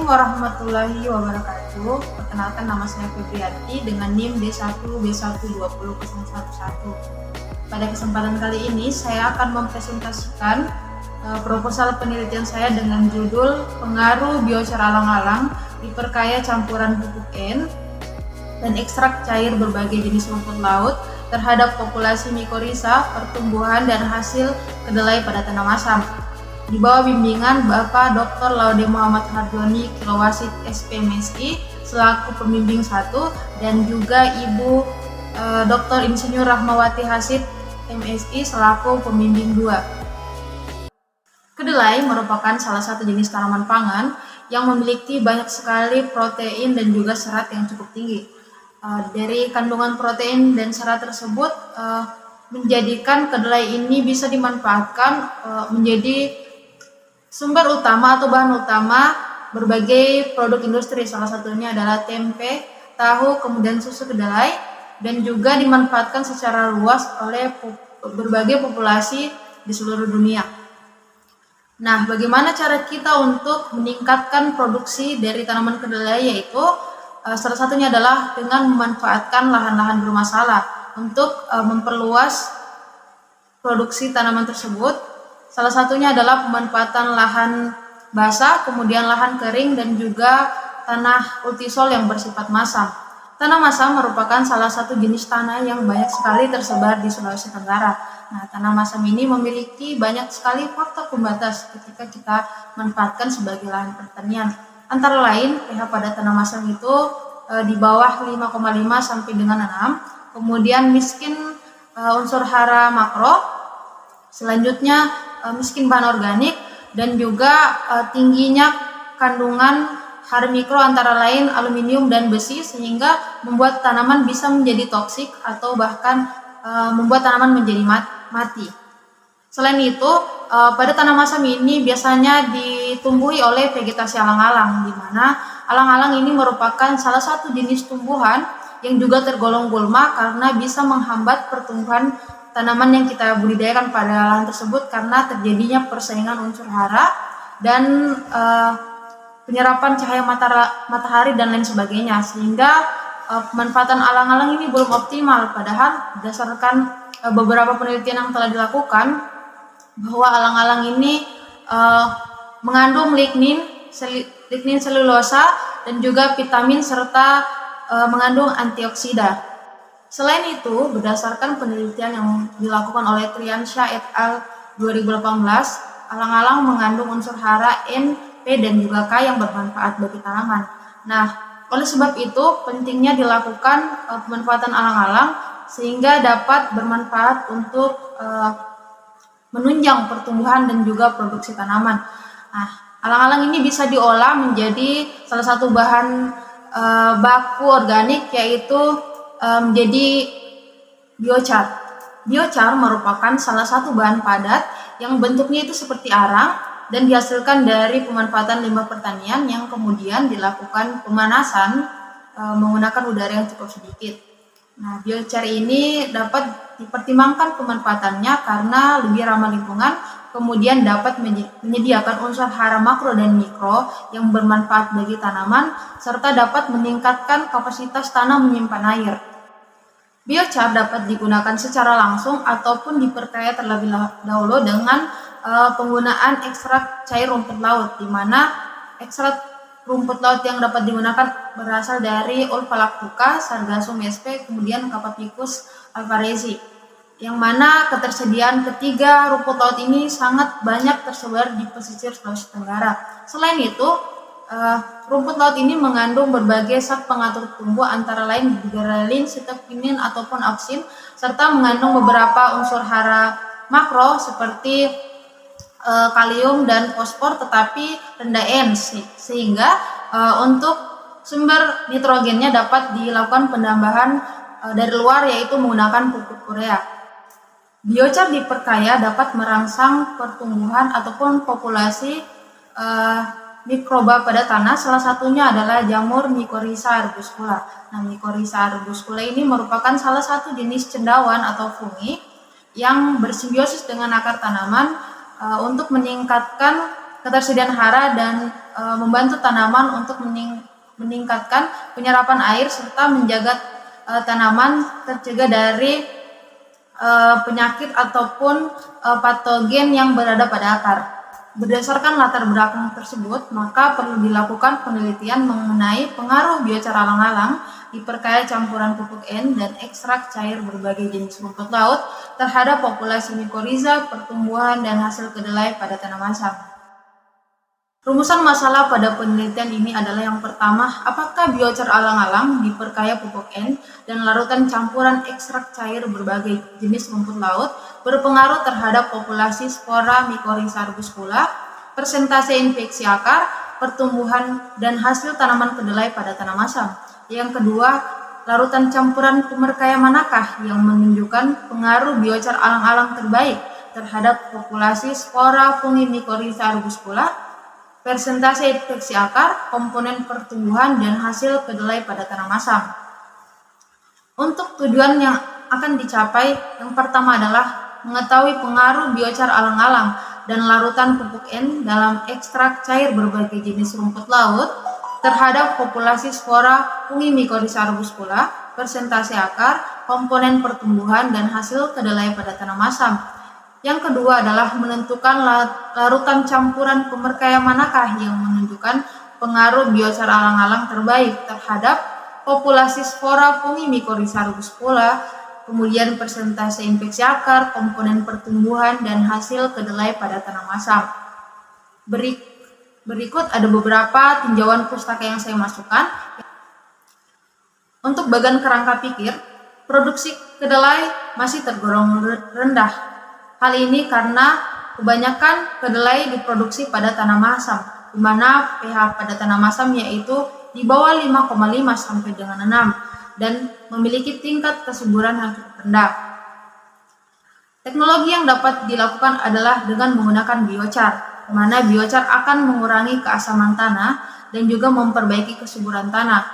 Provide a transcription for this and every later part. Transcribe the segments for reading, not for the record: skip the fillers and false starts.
warahmatullahi wabarakatuh. Perkenalkan, nama saya Febriati dengan NIM D1B1200111. Pada kesempatan kali ini saya akan mempresentasikan proposal penelitian saya dengan judul Pengaruh biochar alang-alang diperkaya campuran pupuk N dan ekstrak cair berbagai jenis rumput laut terhadap populasi mikorrhiza, pertumbuhan dan hasil kedelai pada tanah masam, di bawah bimbingan Bapak Dr. Laude Muhammad Hardoni, Kilowasit SPMSI selaku pembimbing 1 dan juga Ibu Dr. Insinyur Rahmawati Hasid MSI selaku pembimbing 2. Kedelai merupakan salah satu jenis tanaman pangan yang memiliki banyak sekali protein dan juga serat yang cukup tinggi. Dari kandungan protein dan serat tersebut menjadikan kedelai ini bisa dimanfaatkan menjadi sumber utama atau bahan utama berbagai produk industri. Salah satunya adalah tempe, tahu, kemudian susu kedelai, dan juga dimanfaatkan secara luas oleh berbagai populasi di seluruh dunia. Nah, bagaimana cara kita untuk meningkatkan produksi dari tanaman kedelai? Yaitu salah satunya adalah dengan memanfaatkan lahan-lahan bermasalah untuk memperluas produksi tanaman tersebut. Salah satunya adalah pemanfaatan lahan basah, kemudian lahan kering, dan juga tanah ultisol yang bersifat masam. Tanah masam merupakan salah satu jenis tanah yang banyak sekali tersebar di Sulawesi Tenggara. Nah, tanah masam ini memiliki banyak sekali faktor pembatas ketika kita manfaatkan sebagai lahan pertanian. Antara lain, pH pada tanah masam itu di bawah 5,5 sampai dengan 6. Kemudian miskin unsur hara makro. Selanjutnya miskin bahan organik, dan juga tingginya kandungan hara mikro antara lain aluminium dan besi, sehingga membuat tanaman bisa menjadi toksik atau bahkan membuat tanaman menjadi mati. Selain itu, pada tanah masam ini biasanya ditumbuhi oleh vegetasi alang-alang, di mana alang-alang ini merupakan salah satu jenis tumbuhan yang juga tergolong gulma karena bisa menghambat pertumbuhan tanaman yang kita budidayakan pada lahan tersebut karena terjadinya persaingan unsur hara dan penyerapan cahaya matahari dan lain sebagainya, sehingga pemanfaatan alang-alang ini belum optimal. Padahal berdasarkan beberapa penelitian yang telah dilakukan bahwa alang-alang ini mengandung lignin selulosa dan juga vitamin serta mengandung antioksida. Selain itu, berdasarkan penelitian yang dilakukan oleh Triansyah et al. 2018, alang-alang mengandung unsur hara N, P, dan juga K yang bermanfaat bagi tanaman. Nah, oleh sebab itu pentingnya dilakukan pemanfaatan alang-alang sehingga dapat bermanfaat untuk menunjang pertumbuhan dan juga produksi tanaman. Nah, alang-alang ini bisa diolah menjadi salah satu bahan baku organik, yaitu menjadi biochar. Biochar merupakan salah satu bahan padat yang bentuknya itu seperti arang dan dihasilkan dari pemanfaatan limbah pertanian yang kemudian dilakukan pemanasan menggunakan udara yang cukup sedikit. Nah, biochar ini dapat dipertimbangkan pemanfaatannya karena lebih ramah lingkungan, kemudian dapat menyediakan unsur hara makro dan mikro yang bermanfaat bagi tanaman, serta dapat meningkatkan kapasitas tanah menyimpan air. Biochar dapat digunakan secara langsung ataupun diperkaya terlebih dahulu dengan penggunaan ekstrak cair rumput laut, di mana ekstrak rumput laut yang dapat digunakan berasal dari Ulva lactuca, Sargassum sp, kemudian Capapicus alvarezi, yang mana ketersediaan ketiga rumput laut ini sangat banyak tersebar di pesisir Sulawesi Tenggara. Selain itu, rumput laut ini mengandung berbagai zat pengatur tumbuh antara lain giberellin, sitokinin ataupun auksin, serta mengandung beberapa unsur hara makro seperti kalium dan fosfor, tetapi rendah N, sehingga untuk sumber nitrogennya dapat dilakukan penambahan dari luar, yaitu menggunakan pupuk urea. Biochar diperkaya dapat merangsang pertumbuhan ataupun populasi mikroba pada tanah, salah satunya adalah jamur Mycorrhiza arbuscula. Nah, Mycorrhiza arbuscula ini merupakan salah satu jenis cendawan atau fungi yang bersimbiosis dengan akar tanaman untuk meningkatkan ketersediaan hara dan membantu tanaman untuk meningkatkan penyerapan air serta menjaga tanaman tercegah dari penyakit ataupun patogen yang berada pada akar. Berdasarkan latar belakang tersebut, maka perlu dilakukan penelitian mengenai pengaruh biocar alang-alang diperkaya campuran pupuk N dan ekstrak cair berbagai jenis rumput laut terhadap populasi mikorizа, pertumbuhan, dan hasil kedelai pada tanah masam. Rumusan masalah pada penelitian ini adalah yang pertama, apakah biocar alang-alang diperkaya pupuk N dan larutan campuran ekstrak cair berbagai jenis rumput laut berpengaruh terhadap populasi spora mycorrhiza arbuscula, persentase infeksi akar, pertumbuhan, dan hasil tanaman kedelai pada tanah masam. Yang kedua, larutan campuran pemerkaya manakah yang menunjukkan pengaruh biocar alang-alang terbaik terhadap populasi spora fungi mycorrhiza arbuscula, persentase infeksi akar, komponen pertumbuhan, dan hasil kedelai pada tanah masam. Untuk tujuan yang akan dicapai, yang pertama adalah mengetahui pengaruh biocar alang-alang dan larutan pupuk N dalam ekstrak cair berbagai jenis rumput laut terhadap populasi spora fungi mycorrhiza arbuscula, persentase akar, komponen pertumbuhan, dan hasil kedelai pada tanah masam. Yang kedua adalah menentukan larutan campuran pemerkaya manakah yang menunjukkan pengaruh biocar alang-alang terbaik terhadap populasi spora fungi mycorrhiza arbuscula, kemudian persentase infeksi akar, komponen pertumbuhan, dan hasil kedelai pada tanah masam. Berikut ada beberapa tinjauan pustaka yang saya masukkan. Untuk bagan kerangka pikir, produksi kedelai masih tergolong rendah. Hal ini karena kebanyakan kedelai diproduksi pada tanah masam, di mana pH pada tanah masam yaitu di bawah 5,5 sampai dengan 6 dan memiliki tingkat kesuburan yang cukup rendah. Teknologi yang dapat dilakukan adalah dengan menggunakan biocar, di mana biocar akan mengurangi keasaman tanah dan juga memperbaiki kesuburan tanah,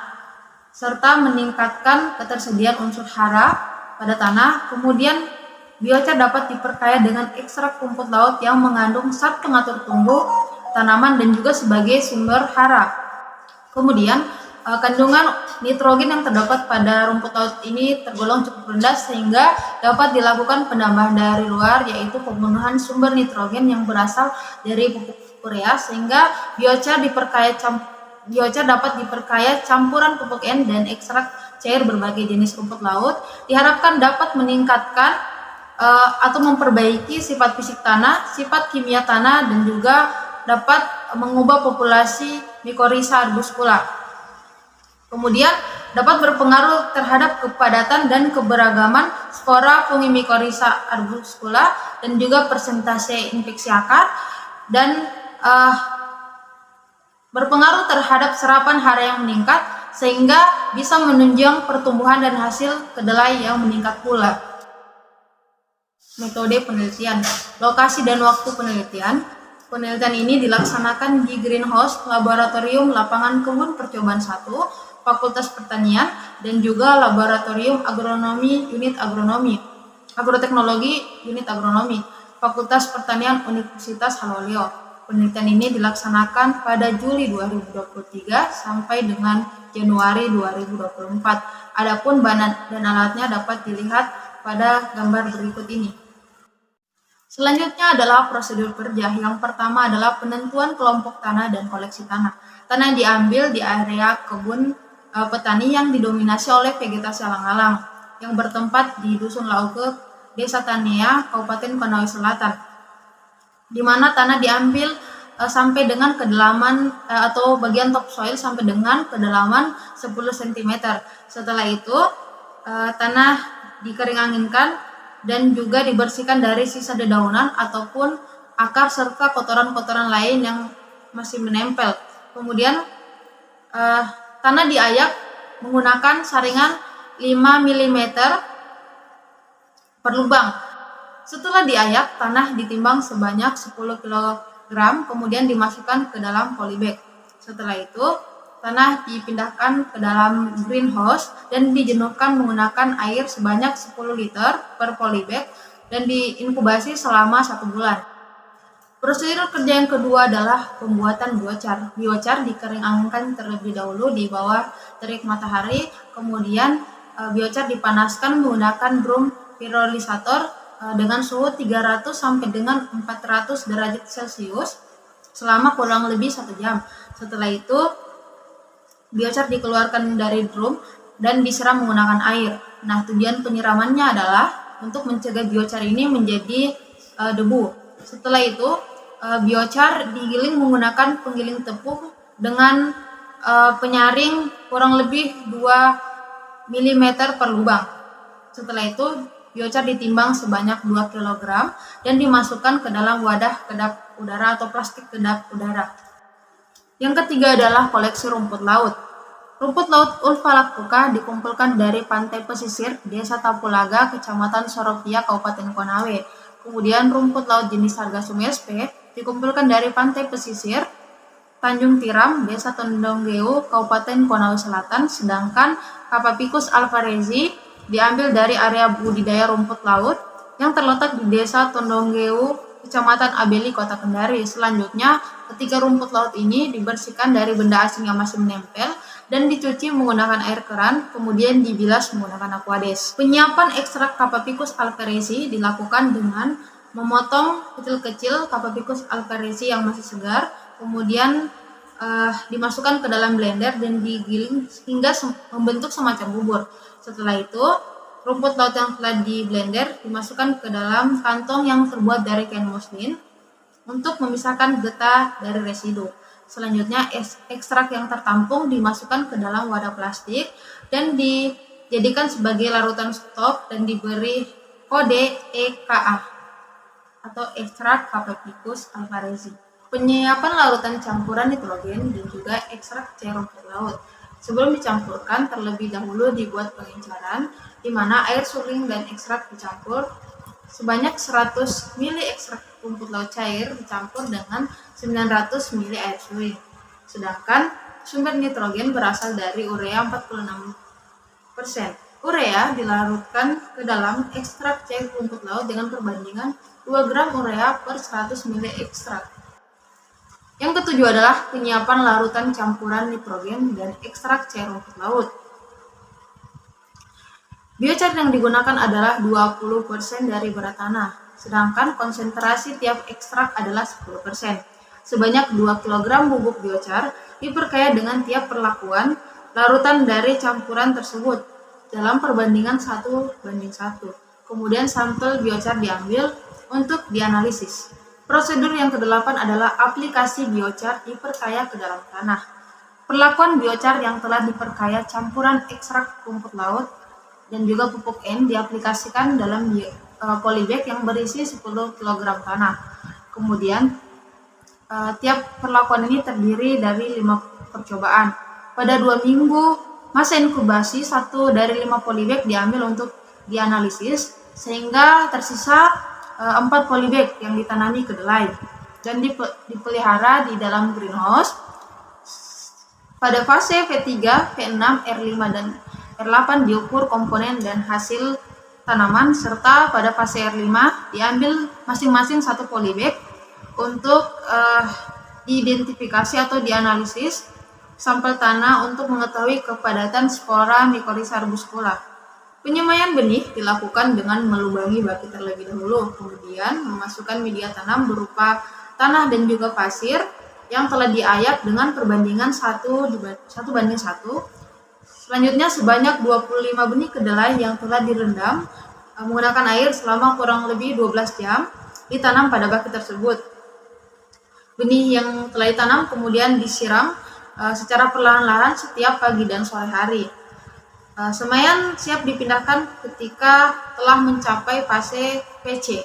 serta meningkatkan ketersediaan unsur hara pada tanah. Kemudian biocar dapat diperkaya dengan ekstrak rumput laut yang mengandung zat pengatur tumbuh tanaman dan juga sebagai sumber hara. Kemudian kandungan nitrogen yang terdapat pada rumput laut ini tergolong cukup rendah sehingga dapat dilakukan penambahan dari luar, yaitu pembunuhan sumber nitrogen yang berasal dari pupuk urea, sehingga biocar dapat diperkaya campuran pupuk N dan ekstrak cair berbagai jenis rumput laut, diharapkan dapat meningkatkan atau memperbaiki sifat fisik tanah, sifat kimia tanah, dan juga dapat mengubah populasi mycorrhiza arbuscula. Kemudian dapat berpengaruh terhadap kepadatan dan keberagaman spora fungi mycorrhiza arbuscula dan juga persentase infeksi akar, dan berpengaruh terhadap serapan hara yang meningkat sehingga bisa menunjang pertumbuhan dan hasil kedelai yang meningkat pula. Metode penelitian, lokasi dan waktu penelitian. Penelitian ini dilaksanakan di Greenhouse Laboratorium Lapangan Kebun Percobaan 1, Fakultas Pertanian, dan juga Laboratorium Agronomi Unit Agronomi, Agroteknologi Unit Agronomi, Fakultas Pertanian Universitas Haloleo. Penelitian ini dilaksanakan pada Juli 2023 sampai dengan Januari 2024. Adapun bahan dan alatnya dapat dilihat pada gambar berikut ini. Selanjutnya adalah prosedur kerja. Yang pertama adalah penentuan kelompok tanah dan koleksi tanah. Tanah diambil di area kebun petani yang didominasi oleh vegetasi alang-alang yang bertempat di Dusun Lauke, Desa Tanea, Kabupaten Konawe Selatan, di mana tanah diambil sampai dengan kedalaman atau bagian topsoil sampai dengan kedalaman 10 cm. Setelah itu tanah dikering anginkan dan juga dibersihkan dari sisa dedaunan ataupun akar serta kotoran-kotoran lain yang masih menempel. Kemudian tanah diayak menggunakan saringan 5 mm per lubang. Setelah diayak, tanah ditimbang sebanyak 10 kg, kemudian dimasukkan ke dalam polybag. Setelah itu, tanah dipindahkan ke dalam greenhouse dan dijenuhkan menggunakan air sebanyak 10 liter per polybag dan diinkubasi selama 1 bulan. Prosedur kerja yang kedua adalah pembuatan biochar. Biochar dikeringkan terlebih dahulu di bawah terik matahari, kemudian biochar dipanaskan menggunakan drum pirolisator dengan suhu 300 sampai dengan 400 derajat Celcius selama kurang lebih 1 jam. Setelah itu, biochar dikeluarkan dari drum dan disiram menggunakan air. Nah, tujuan penyiramannya adalah untuk mencegah biochar ini menjadi debu. Setelah itu, biochar digiling menggunakan penggiling tepung dengan penyaring kurang lebih 2 mm per lubang. Setelah itu, biochar ditimbang sebanyak 2 kg dan dimasukkan ke dalam wadah kedap udara atau plastik kedap udara. Yang ketiga adalah koleksi rumput laut. Rumput laut Ulvalactuca dikumpulkan dari pantai pesisir Desa Tapulaga, Kecamatan Soropia, Kabupaten Konawe. Kemudian rumput laut jenis Sargassum sp dikumpulkan dari pantai pesisir Tanjung Tiram, Desa Tondonggeu, Kabupaten Konawe Selatan, sedangkan Capapicus alvarezi diambil dari area budidaya rumput laut yang terletak di Desa Tondonggeu, Kecamatan Abeli, Kota Kendari. Selanjutnya, ketika rumput laut ini dibersihkan dari benda asing yang masih menempel dan dicuci menggunakan air keran, kemudian dibilas menggunakan aquades. Penyiapan ekstrak Capapicus alvarezi dilakukan dengan memotong kecil-kecil Capapicus alvarezi yang masih segar, kemudian dimasukkan ke dalam blender dan digiling hingga membentuk semacam bubur. Setelah itu, rumput laut yang telah di blender dimasukkan ke dalam kantong yang terbuat dari kain muslin untuk memisahkan getah dari residu. Selanjutnya, ekstrak yang tertampung dimasukkan ke dalam wadah plastik dan dijadikan sebagai larutan stok dan diberi kode EKA atau ekstrak Capapicus alvarezi. Penyiapan larutan campuran nitrogen dan juga ekstrak cair rumput laut. Sebelum dicampurkan, terlebih dahulu dibuat pengencaran, di mana air suling dan ekstrak dicampur. Sebanyak 100 ml ekstrak rumput laut cair dicampur dengan 900 ml air suling. Sedangkan sumber nitrogen berasal dari urea 46%. Urea dilarutkan ke dalam ekstrak cair rumput laut dengan perbandingan 2 gram urea per 100 ml ekstrak. Yang ketujuh adalah penyiapan larutan campuran nitrogen dan ekstrak cair rumput laut. Biochar yang digunakan adalah 20% dari berat tanah, sedangkan konsentrasi tiap ekstrak adalah 10%. Sebanyak 2 kg bubuk biochar diperkaya dengan tiap perlakuan larutan dari campuran tersebut dalam perbandingan 1:1. Kemudian sampel biochar diambil untuk dianalisis. Prosedur yang ke-8 adalah aplikasi biochar diperkaya ke dalam tanah. Perlakuan biochar yang telah diperkaya campuran ekstrak rumput laut dan juga pupuk N diaplikasikan dalam polybag yang berisi 10 kg tanah. Kemudian, tiap perlakuan ini terdiri dari 5 percobaan. Pada 2 minggu masa inkubasi, 1 dari 5 polybag diambil untuk dianalisis, sehingga tersisa 4 polybag yang ditanami kedelai dan dipelihara di dalam greenhouse. Pada fase V3, V6, R5, dan R8 diukur komponen dan hasil tanaman, serta pada fase R5 diambil masing-masing 1 polybag untuk diidentifikasi atau dianalisis sampel tanah untuk mengetahui kepadatan spora Mycorrhiza arbuscula. Penyemaian benih dilakukan dengan melubangi baki terlebih dahulu, kemudian memasukkan media tanam berupa tanah dan juga pasir yang telah diayak dengan perbandingan 1:1. Selanjutnya, sebanyak 25 benih kedelai yang telah direndam menggunakan air selama kurang lebih 12 jam ditanam pada baki tersebut. Benih yang telah ditanam kemudian disiram secara perlahan-lahan setiap pagi dan sore hari. Semaian siap dipindahkan ketika telah mencapai fase PC.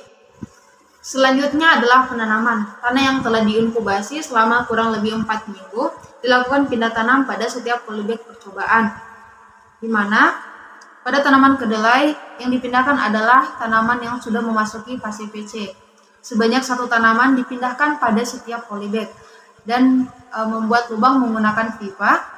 Selanjutnya adalah penanaman. Tanah yang telah diinkubasi selama kurang lebih 4 minggu dilakukan pindah tanam pada setiap polybag percobaan, di mana pada tanaman kedelai yang dipindahkan adalah tanaman yang sudah memasuki fase PC. Sebanyak 1 tanaman dipindahkan pada setiap polybag dan membuat lubang menggunakan pipa.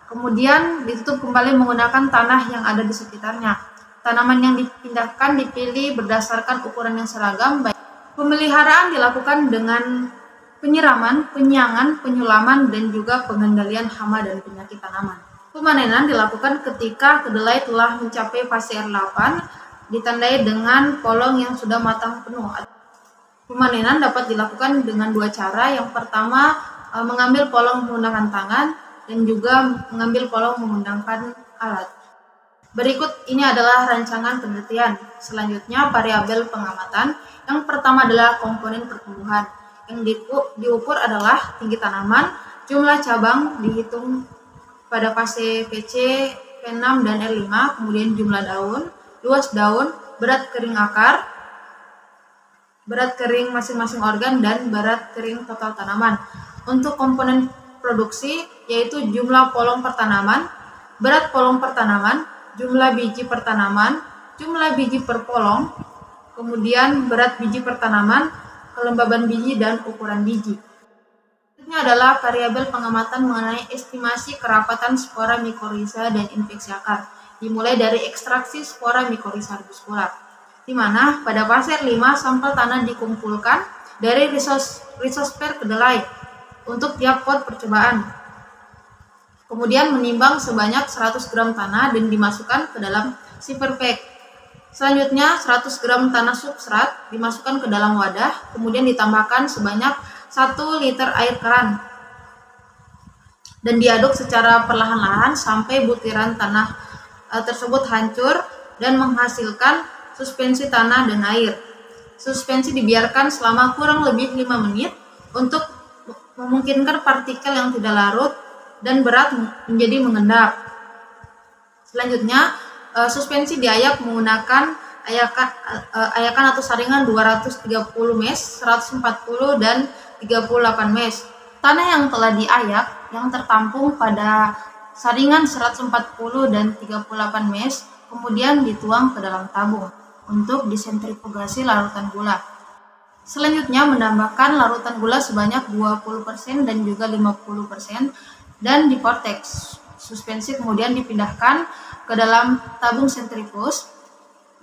Kemudian ditutup kembali menggunakan tanah yang ada di sekitarnya. Tanaman yang dipindahkan dipilih berdasarkan ukuran yang seragam, Pemeliharaan dilakukan dengan penyiraman, penyiangan, penyulaman, dan juga pengendalian hama dan penyakit tanaman. Pemanenan dilakukan ketika kedelai telah mencapai fase R8, ditandai dengan polong yang sudah matang penuh. Pemanenan dapat dilakukan dengan dua cara. Yang pertama, mengambil polong menggunakan tangan, dan juga mengambil polong menggunakan alat. Berikut ini adalah rancangan penelitian. Selanjutnya, variabel pengamatan. Yang pertama adalah komponen pertumbuhan. Yang diukur adalah tinggi tanaman, jumlah cabang dihitung pada fase PC, P6, dan R5, kemudian jumlah daun, luas daun, berat kering akar, berat kering masing-masing organ, dan berat kering total tanaman. Untuk komponen produksi, yaitu jumlah polong per tanaman, berat polong per tanaman, jumlah biji per tanaman, jumlah biji per polong, kemudian berat biji per tanaman, kelembaban biji, dan ukuran biji. Selanjutnya adalah variabel pengamatan mengenai estimasi kerapatan spora mikorrhiza dan infeksi akar, dimulai dari ekstraksi spora mikorrhiza arbuscula, di mana pada fase 5 sampel tanah dikumpulkan dari rizosfer kedelai untuk tiap pot percobaan. Kemudian menimbang sebanyak 100 gram tanah dan dimasukkan ke dalam siper bag. Selanjutnya 100 gram tanah substrat dimasukkan ke dalam wadah, kemudian ditambahkan sebanyak 1 liter air keran dan diaduk secara perlahan-lahan sampai butiran tanah tersebut hancur dan menghasilkan suspensi tanah dan air. Suspensi dibiarkan selama kurang lebih 5 menit untuk memungkinkan partikel yang tidak larut dan berat menjadi mengendap. Selanjutnya, suspensi diayak menggunakan ayakan atau saringan 230 mesh, 140 dan 38 mesh. Tanah yang telah diayak yang tertampung pada saringan 140 dan 38 mesh kemudian dituang ke dalam tabung untuk disentrifugasi larutan gula. Selanjutnya menambahkan larutan gula sebanyak 20% dan juga 50% dan divortex. Suspensi kemudian dipindahkan ke dalam tabung sentrifus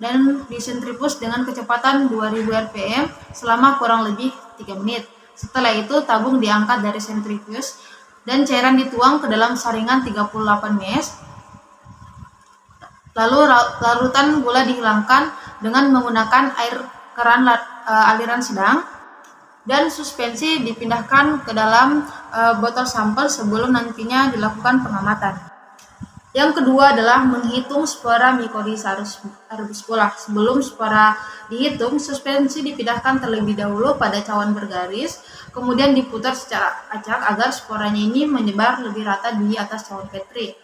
dan disentrifus dengan kecepatan 2000 rpm selama kurang lebih 3 menit. Setelah itu tabung diangkat dari sentrifus dan cairan dituang ke dalam saringan 38 mesh. Lalu larutan gula dihilangkan dengan menggunakan air keran aliran sedang dan suspensi dipindahkan ke dalam botol sampel sebelum nantinya dilakukan pengamatan. Yang kedua adalah menghitung spora mikorrhiza arbuscula. Sebelum spora dihitung, suspensi dipindahkan terlebih dahulu pada cawan bergaris, kemudian diputar secara acak agar sporanya ini menyebar lebih rata di atas cawan Petri.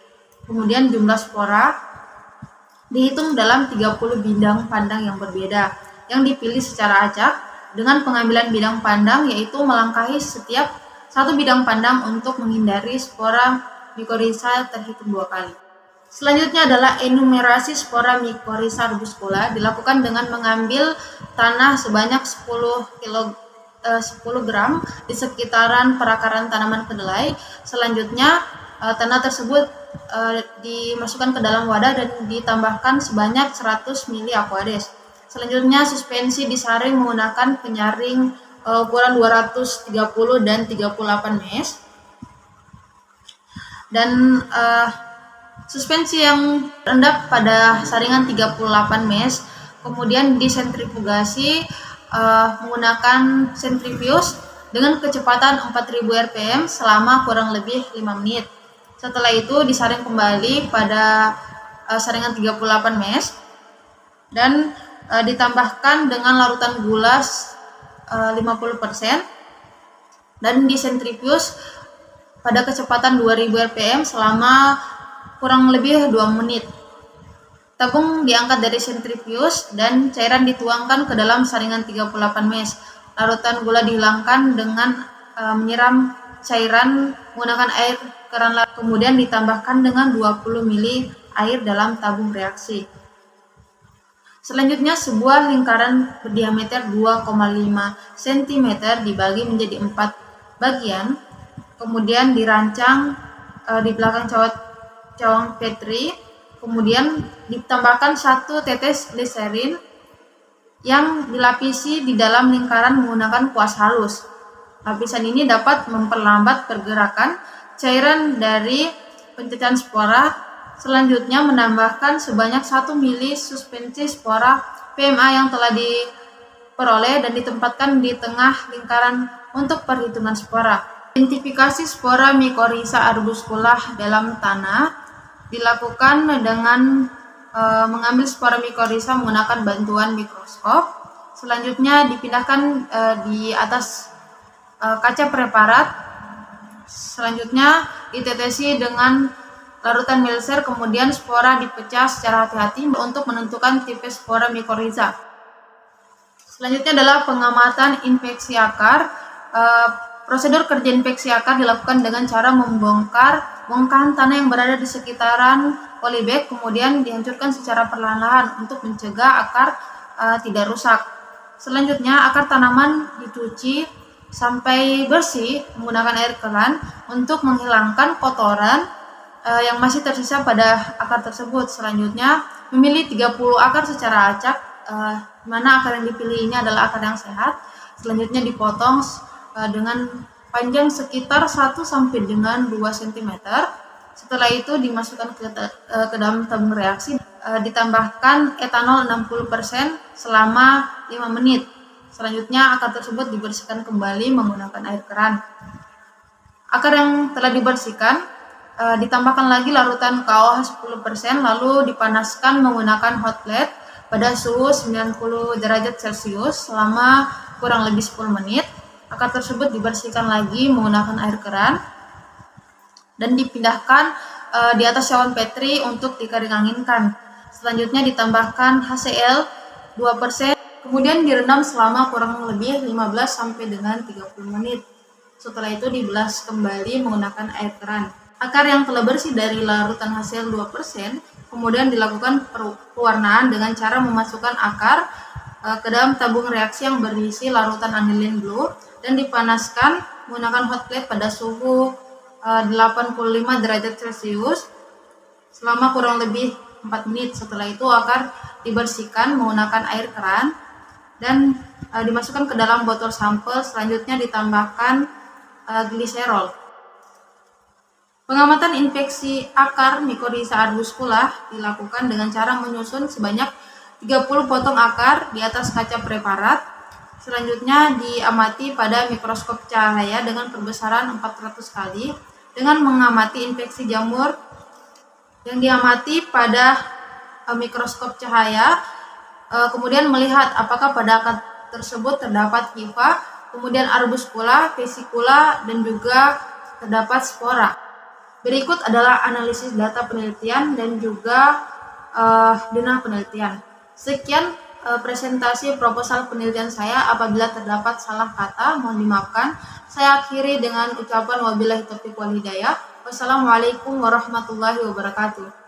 Kemudian jumlah spora dihitung dalam 30 bidang pandang yang berbeda, yang dipilih secara acak dengan pengambilan bidang pandang, yaitu melangkahi setiap satu bidang pandang untuk menghindari spora mikorrhiza terhitung 2 kali. Selanjutnya adalah enumerasi spora mikorrhiza arbuscula dilakukan dengan mengambil tanah sebanyak 10 gram di sekitaran perakaran tanaman kedelai. Selanjutnya tanah tersebut dimasukkan ke dalam wadah dan ditambahkan sebanyak 100 ml aquades. Selanjutnya suspensi disaring menggunakan penyaring ukuran 230 dan 38 mesh. Dan suspensi yang terendap pada saringan 38 mesh kemudian disentrifugasi menggunakan sentrifuge dengan kecepatan 4000 rpm selama kurang lebih 5 menit. Setelah itu disaring kembali pada saringan 38 mesh dan ditambahkan dengan larutan gula 50% dan disentrifuge pada kecepatan 2000 rpm selama kurang lebih 2 menit. Tabung diangkat dari sentrifuge dan cairan dituangkan ke dalam saringan 38 mesh. Larutan gula dihilangkan dengan menyiram cairan menggunakan air keran, kemudian ditambahkan dengan 20 ml air dalam tabung reaksi. Selanjutnya sebuah lingkaran berdiameter 2,5 cm dibagi menjadi 4 bagian, kemudian dirancang di belakang cawang Petri, kemudian ditambahkan 1 tetes glycerin yang dilapisi di dalam lingkaran menggunakan kuas halus. Lapisan ini dapat memperlambat pergerakan cairan dari pencecahan spora. Selanjutnya menambahkan sebanyak 1 mili suspensi spora PMA yang telah diperoleh dan ditempatkan di tengah lingkaran untuk perhitungan spora. Identifikasi spora Mycorrhiza arbuscula dalam tanah dilakukan dengan mengambil spora Mycorrhiza menggunakan bantuan mikroskop. Selanjutnya dipindahkan di atas kaca preparat. Selanjutnya ditetesi dengan larutan Melser, kemudian spora dipecah secara hati-hati untuk menentukan tipe spora Mycorrhiza. Selanjutnya adalah pengamatan infeksi akar. Prosedur kerja infeksi akar dilakukan dengan cara membongkar bongkahan tanah yang berada di sekitaran polybag, kemudian dihancurkan secara perlahan-lahan untuk mencegah akar tidak rusak. Selanjutnya akar tanaman dicuci sampai bersih menggunakan air keran untuk menghilangkan kotoran yang masih tersisa pada akar tersebut. Selanjutnya memilih 30 akar secara acak, mana akar yang dipilih ini adalah akar yang sehat. Selanjutnya dipotong dengan panjang sekitar 1 sampai dengan 2 cm. Setelah itu dimasukkan ke dalam tabung reaksi, ditambahkan etanol 60% selama 5 menit. Selanjutnya akar tersebut dibersihkan kembali menggunakan air keran. Akar yang telah dibersihkan ditambahkan lagi larutan KOH 10%, lalu dipanaskan menggunakan hot plate pada suhu 90 derajat Celcius selama kurang lebih 10 menit. Akar tersebut dibersihkan lagi menggunakan air keran dan dipindahkan di atas cawan Petri untuk dikering anginkan. Selanjutnya ditambahkan HCl 2%, kemudian direndam selama kurang lebih 15 sampai dengan 30 menit. Setelah itu dibilas kembali menggunakan air keran. Akar yang telah bersih dari larutan HCl 2% kemudian dilakukan pewarnaan dengan cara memasukkan akar ke dalam tabung reaksi yang berisi larutan aniline blue dan dipanaskan menggunakan hot plate pada suhu 85 derajat Celcius selama kurang lebih 4 menit. Setelah itu akar dibersihkan menggunakan air keran dan dimasukkan ke dalam botol sampel. Selanjutnya ditambahkan gliserol. Pengamatan infeksi akar Mycorrhiza arbuscula dilakukan dengan cara menyusun sebanyak 30 potong akar di atas kaca preparat. Selanjutnya diamati pada mikroskop cahaya dengan perbesaran 400 kali dengan mengamati infeksi jamur yang diamati pada mikroskop cahaya, kemudian melihat apakah pada akar tersebut terdapat hifa, kemudian arbuscula, vesicula, dan juga terdapat spora. Berikut adalah analisis data penelitian dan juga denah penelitian. Sekian presentasi proposal penelitian saya. Apabila terdapat salah kata, mohon dimaafkan. Saya akhiri dengan ucapan wabillahi taufiq wal hidayah. Wassalamualaikum warahmatullahi wabarakatuh.